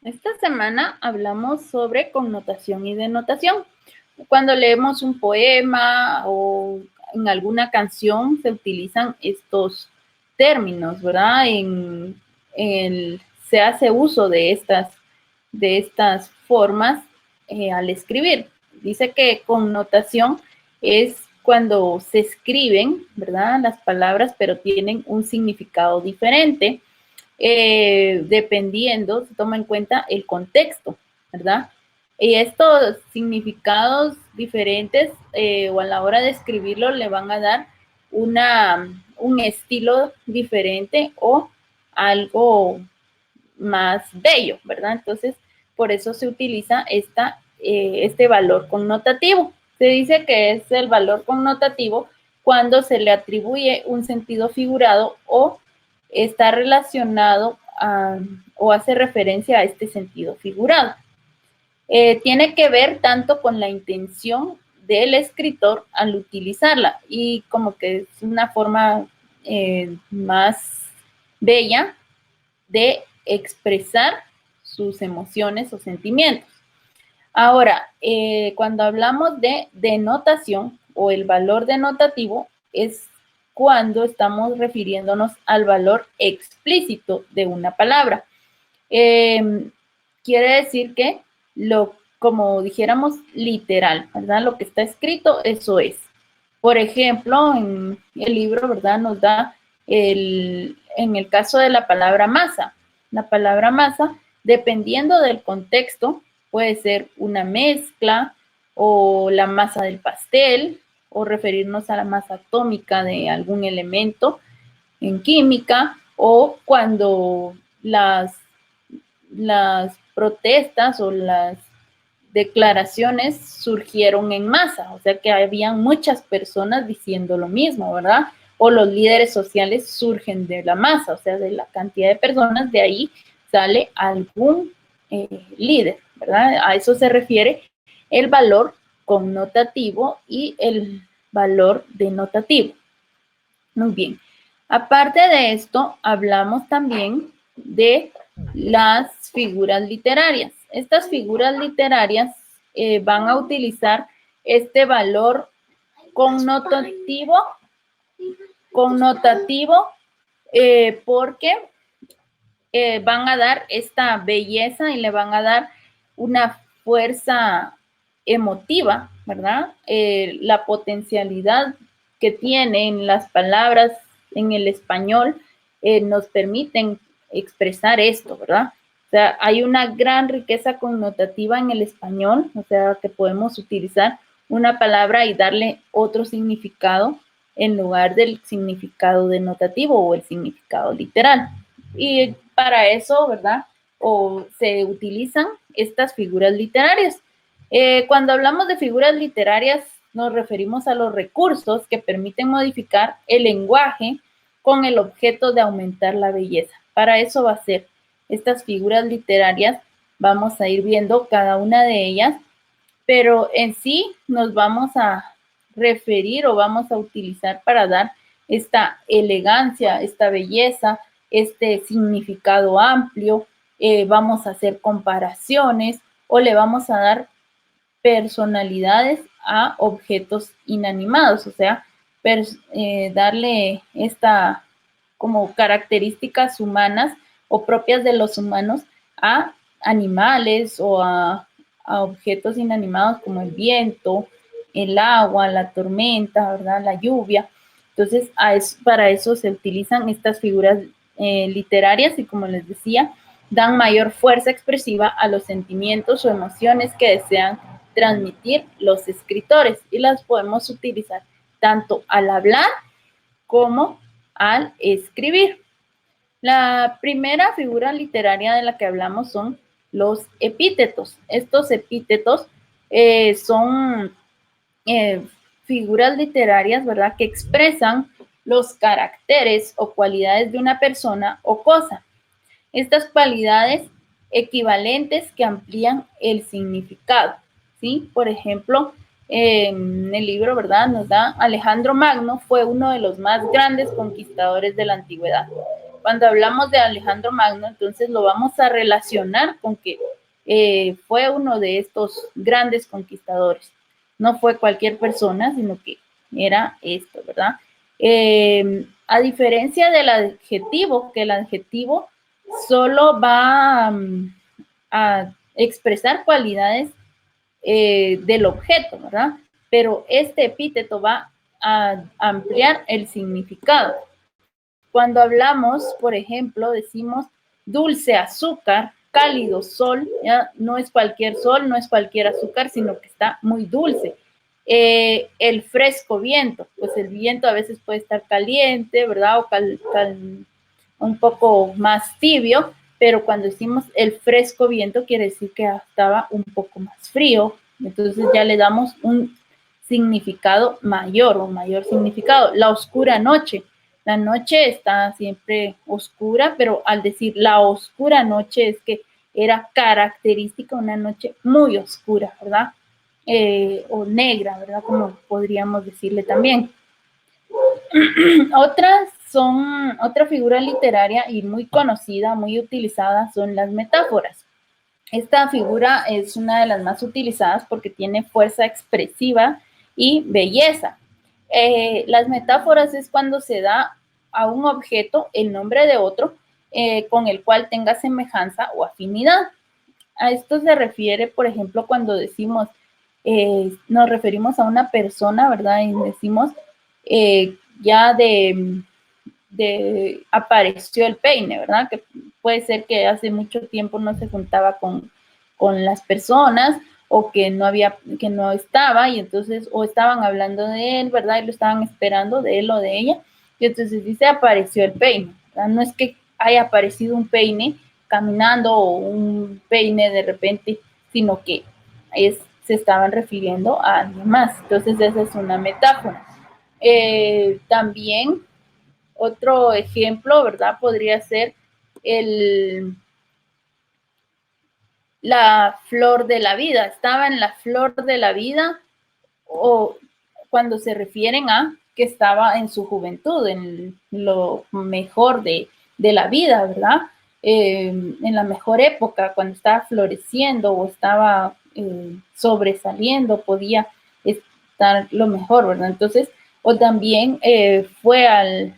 Esta semana hablamos sobre connotación y denotación. Cuando leemos un poema o en alguna canción se utilizan estos términos, ¿verdad? Se hace uso de estas formas al escribir. Dice que connotación es cuando se escriben, ¿verdad? Las palabras, pero tienen un significado diferente. Dependiendo, se toma en cuenta el contexto, ¿verdad? Y estos significados diferentes o a la hora de escribirlo le van a dar un estilo diferente o algo más bello, ¿verdad? Entonces, por eso se utiliza este valor connotativo. Se dice que es el valor connotativo cuando se le atribuye un sentido figurado o está relacionado o hace referencia a este sentido figurado. Tiene que ver tanto con la intención del escritor al utilizarla y como que es una forma más bella de expresar sus emociones o sentimientos. Ahora, cuando hablamos de denotación o el valor denotativo es cuando estamos refiriéndonos al valor explícito de una palabra. Quiere decir que como dijéramos, literal, ¿verdad? Lo que está escrito, eso es. Por ejemplo, en el libro, ¿verdad? Nos da en el caso de la palabra masa. La palabra masa, dependiendo del contexto, puede ser una mezcla o la masa del pastel o referirnos a la masa atómica de algún elemento en química o cuando las protestas o las declaraciones surgieron en masa, o sea que habían muchas personas diciendo lo mismo, ¿verdad? O los líderes sociales surgen de la masa, o sea, de la cantidad de personas, de ahí sale algún líder, ¿verdad? A eso se refiere el valor connotativo y el valor denotativo. Muy bien. Aparte de esto, hablamos también de las figuras literarias. Estas figuras literarias van a utilizar este valor connotativo porque van a dar esta belleza y le van a dar una fuerza emotiva, ¿verdad? La potencialidad que tienen las palabras en el español nos permiten expresar esto, ¿verdad? O sea, hay una gran riqueza connotativa en el español, o sea, que podemos utilizar una palabra y darle otro significado en lugar del significado denotativo o el significado literal. Y para eso, ¿verdad? O se utilizan estas figuras literarias. Cuando hablamos de figuras literarias, nos referimos a los recursos que permiten modificar el lenguaje con el objeto de aumentar la belleza. Para eso va a ser estas figuras literarias, vamos a ir viendo cada una de ellas, pero en sí nos vamos a referir o vamos a utilizar para dar esta elegancia, esta belleza, este significado amplio, vamos a hacer comparaciones o le vamos a dar personalidades a objetos inanimados, o sea, darle esta como características humanas o propias de los humanos a animales o a objetos inanimados como el viento, el agua, la tormenta, ¿verdad? La lluvia. Entonces, para eso se utilizan estas figuras literarias y como les decía, dan mayor fuerza expresiva a los sentimientos o emociones que desean transmitir los escritores y las podemos utilizar tanto al hablar como al escribir. La primera figura literaria de la que hablamos son los epítetos. Estos epítetos son figuras literarias, ¿verdad?, que expresan los caracteres o cualidades de una persona o cosa. Estas cualidades equivalentes que amplían el significado, ¿sí? Por ejemplo, en el libro, ¿verdad?, nos da Alejandro Magno fue uno de los más grandes conquistadores de la antigüedad. cuando hablamos de Alejandro Magno, entonces lo vamos a relacionar con que fue uno de estos grandes conquistadores. No fue cualquier persona, sino que era esto, ¿verdad? A diferencia del adjetivo, que el adjetivo solo va a expresar cualidades del objeto, ¿verdad? Pero este epíteto va a ampliar el significado. Cuando hablamos, por ejemplo, decimos dulce azúcar, cálido sol, ¿ya? No es cualquier sol, no es cualquier azúcar, sino que está muy dulce. El fresco viento, pues el viento a veces puede estar caliente, ¿verdad? O un poco más tibio, pero cuando decimos el fresco viento quiere decir que estaba un poco más frío, entonces ya le damos un significado mayor o mayor significado. La oscura noche, la noche está siempre oscura, pero al decir la oscura noche es que era característica una noche muy oscura, ¿verdad? O negra, ¿verdad? Como podríamos decirle también. Otra figura literaria y muy conocida, muy utilizada, son las metáforas. Esta figura es una de las más utilizadas porque tiene fuerza expresiva y belleza. Las metáforas es cuando se da a un objeto el nombre de otro con el cual tenga semejanza o afinidad. A esto se refiere, por ejemplo, cuando decimos, nos referimos a una persona, ¿verdad? Y decimos, ya apareció el peine, ¿verdad? Que puede ser que hace mucho tiempo no se juntaba con las personas o que no estaba y entonces o estaban hablando de él, ¿verdad? Y lo estaban esperando de él o de ella. Y entonces dice apareció el peine, ¿verdad? No es que haya aparecido un peine caminando o un peine de repente, sino que se estaban refiriendo a alguien más. Entonces esa es una metáfora. También otro ejemplo, ¿verdad? Podría ser la flor de la vida. Estaba en la flor de la vida o cuando se refieren a que estaba en su juventud, en lo mejor de la vida, ¿verdad? En la mejor época, cuando estaba floreciendo o estaba sobresaliendo, podía estar lo mejor, ¿verdad? Entonces, o también fue al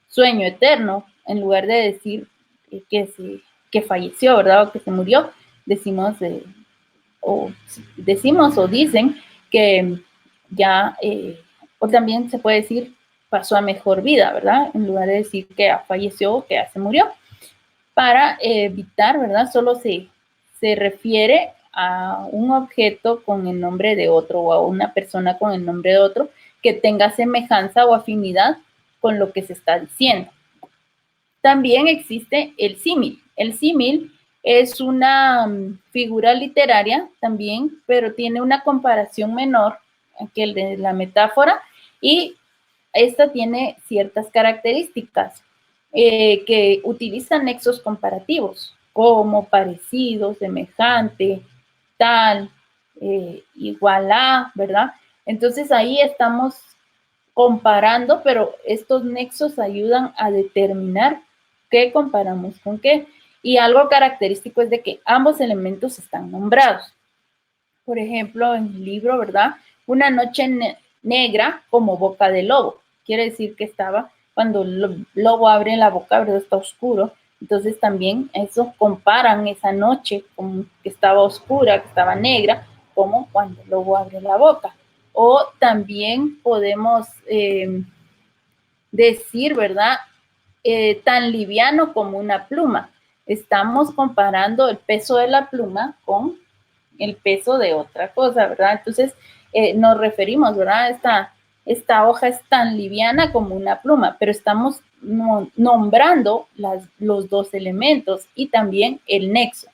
sueño eterno, en lugar de decir que falleció, ¿verdad? O que se murió, decimos o dicen que ya, o también se puede decir pasó a mejor vida, ¿verdad? En lugar de decir que ya falleció o que ya se murió, para evitar, ¿verdad? Solo se refiere a un objeto con el nombre de otro o a una persona con el nombre de otro que tenga semejanza o afinidad con lo que se está diciendo. También existe el símil. El símil es una figura literaria también, pero tiene una comparación menor que el de la metáfora y esta tiene ciertas características que utilizan nexos comparativos como parecido, semejante, tal, igual a, ¿verdad? Entonces ahí estamos comparando, pero estos nexos ayudan a determinar qué comparamos con qué. Y algo característico es de que ambos elementos están nombrados. Por ejemplo, en el libro, ¿verdad? Una noche negra como boca de lobo. Quiere decir que estaba, cuando el lobo abre la boca, ¿verdad? Está oscuro. Entonces también eso comparan esa noche como que estaba oscura, que estaba negra, como cuando el lobo abre la boca. O también podemos decir, ¿verdad? Tan liviano como una pluma. Estamos comparando el peso de la pluma con el peso de otra cosa, ¿verdad? Entonces nos referimos, ¿verdad? Esta hoja es tan liviana como una pluma, pero estamos nombrando los dos elementos y también el nexo.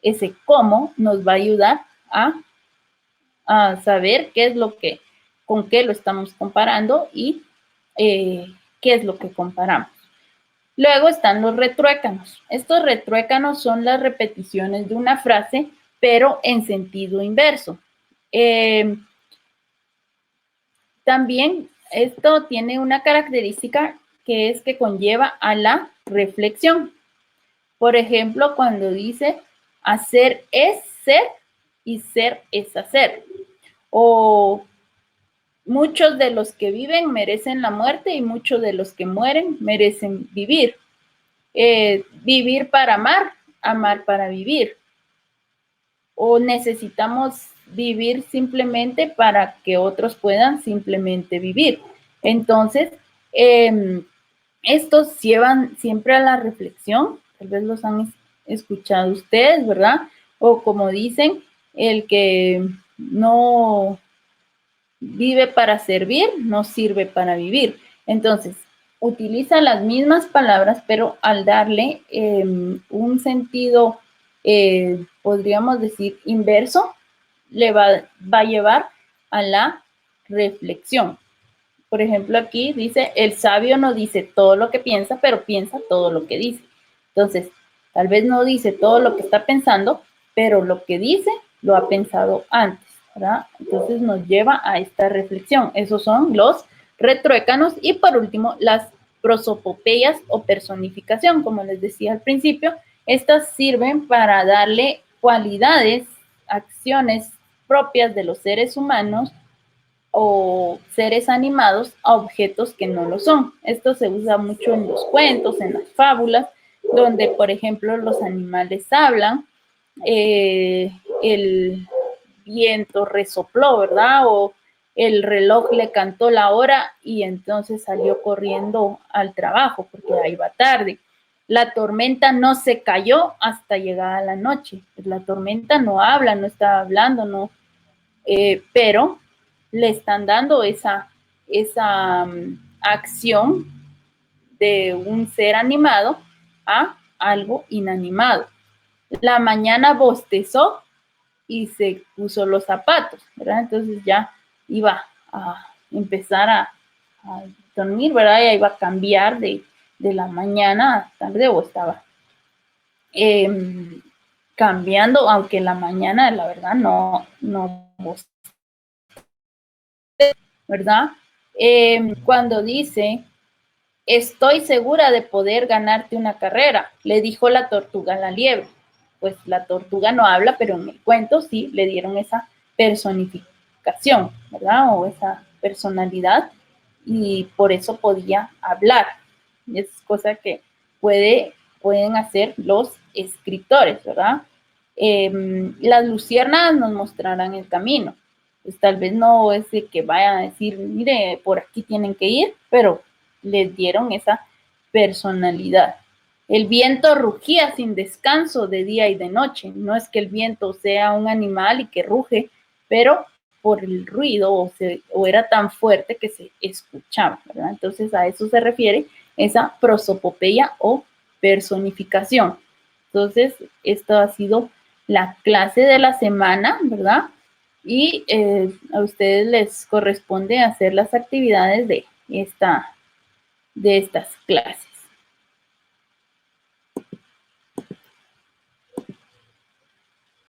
Ese cómo nos va a ayudar a saber qué es lo que, con qué lo estamos comparando y qué es lo que comparamos. Luego están los retruécanos. Estos retruécanos son las repeticiones de una frase, pero en sentido inverso. También esto tiene una característica que es que conlleva a la reflexión. Por ejemplo, cuando dice hacer es ser y ser es hacer. O muchos de los que viven merecen la muerte y muchos de los que mueren merecen vivir. Vivir para amar, amar para vivir. O necesitamos vivir simplemente para que otros puedan simplemente vivir. Entonces, estos llevan siempre a la reflexión, tal vez los han escuchado ustedes, ¿verdad? O como dicen, el que no vive para servir, no sirve para vivir. Entonces, utiliza las mismas palabras, pero al darle un sentido, podríamos decir, inverso, le va a llevar a la reflexión. Por ejemplo, aquí dice, el sabio no dice todo lo que piensa, pero piensa todo lo que dice. Entonces, tal vez no dice todo lo que está pensando, pero lo que dice lo ha pensado antes, ¿verdad? Entonces nos lleva a esta reflexión. Esos son los retruécanos y por último las prosopopeyas o personificación, como les decía al principio. Estas sirven para darle cualidades, acciones propias de los seres humanos o seres animados a objetos que no lo son. Esto se usa mucho en los cuentos, en las fábulas, donde, por ejemplo, los animales hablan, el viento resopló, ¿verdad? O el reloj le cantó la hora y entonces salió corriendo al trabajo porque ahí va tarde. La tormenta no se cayó hasta llegada la noche. Pues la tormenta no habla, no está hablando, no, pero le están dando esa acción de un ser animado a algo inanimado. La mañana bostezó y se puso los zapatos, ¿verdad? Entonces ya iba a empezar a dormir, ¿verdad? Ya iba a cambiar de la mañana a tarde o estaba cambiando, aunque la mañana, la verdad, no bostezó, ¿verdad? Cuando dice, estoy segura de poder ganarte una carrera, le dijo la tortuga a la liebre. Pues la tortuga no habla, pero en el cuento sí le dieron esa personificación, ¿verdad? O esa personalidad y por eso podía hablar. Es cosa que pueden hacer los escritores, ¿verdad? Las luciérnagas nos mostrarán el camino. Pues tal vez no es de que vayan a decir, mire, por aquí tienen que ir, pero les dieron esa personalidad. El viento rugía sin descanso de día y de noche. No es que el viento sea un animal y que ruge, pero por el ruido o era tan fuerte que se escuchaba, ¿verdad? Entonces a eso se refiere esa prosopopeya o personificación. Entonces, esto ha sido la clase de la semana, ¿verdad? Y a ustedes les corresponde hacer las actividades de estas clases.